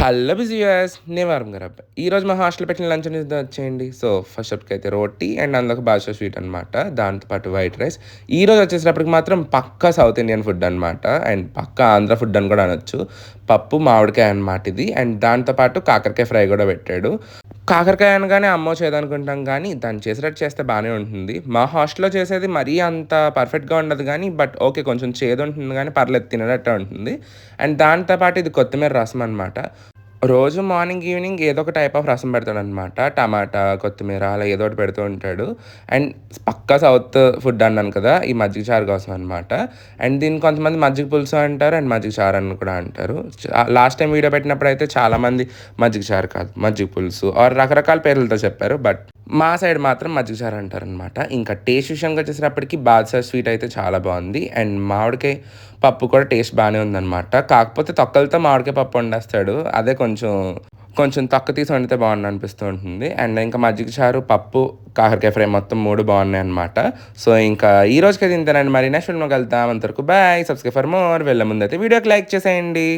Hello బిజియస్ నేను వారం గారు అబ్బాయి. ఈరోజు మా హాస్టల్ పెట్టిన లంచ్ అనేది వచ్చేయండి. సో ఫస్ట్ అప్కి అయితే రోటీ అండ్ అందులోకి బాదుషా స్వీట్ అనమాట. దాంతోపాటు వైట్ రైస్. ఈరోజు వచ్చేసేటప్పటికి మాత్రం పక్కా సౌత్ ఇండియన్ ఫుడ్ అనమాట. అండ్ పక్కా ఆంధ్ర ఫుడ్ అని కూడా అనొచ్చు. పప్పు మామిడికాయ అనమాట ఇది. అండ్ దాంతోపాటు కాకరకాయ ఫ్రై కూడా పెట్టాడు. కాకరకాయ అనగానే అమ్మో చేదనుకుంటాం కానీ దాన్ని చేసేటట్టు చేస్తే బాగానే ఉంటుంది. మా హాస్టల్‌లో చేసేది మరీ అంత పర్ఫెక్ట్‌గా ఉండదు గానీ, బట్ ఓకే కొంచెం చేదుంటుంది గానీ పర్లేదు తినేటట్టే ఉంటుంది. అండ్ దాంతో పాటు ఇది కొత్తిమీర రసం అనమాట. రోజు మార్నింగ్, ఈవినింగ్ ఏదో ఒక టైప్ ఆఫ్ రసం పెడతాడనమాట. టమాటా, కొత్తిమీర అలా ఏదో ఒకటి పెడుతూ ఉంటాడు. అండ్ పక్కా సౌత్ ఫుడ్ అన్నాను కదా! ఈ మజ్జిగ చారు కోసం అనమాట. అండ్ దీన్ని కొంతమంది మజ్జిగ పులుసు అంటారు. అండ్ మజ్జిగ చారు అని కూడా అంటారు. లాస్ట్ టైం వీడియో పెట్టినప్పుడైతే చాలామంది మజ్జిగ చారు కాదు, మజ్జిగ పులుసు ఆర్ రకరకాల పేర్లతో చెప్పారు. బట్ మా సైడ్ మాత్రం మజ్జిగ చారు అంటారనమాట. ఇంకా టేస్ట్ విషయానికి వచ్చేసేటప్పటికి బాదుషా స్వీట్ అయితే చాలా బాగుంది. అండ్ మామిడికాయ పప్పు కూడా టేస్ట్ బాగానే ఉందనమాట. కాకపోతే తొక్కలతో మామిడికాయ పప్పు వండేస్తాడు. అదే కొంచెం కొంచెం తొక్క తీసి వండితే బాగుండు అనిపిస్తూ ఉంటుంది. అండ్ ఇంకా మజ్జిగ చారు, పప్పు, కాకరకాయ ఫ్రై మొత్తం 3 బాగున్నాయి అనమాట. సో ఇంకా ఈ రోజుకైతే ఇంతేనండి. మరి నెక్స్ట్ వీడియోలో కలుద్దాం. అంతవరకు బాయ్. Subscribe for more. వెళ్ళే ముందైతే వీడియోకి లైక్ చేసేయండి.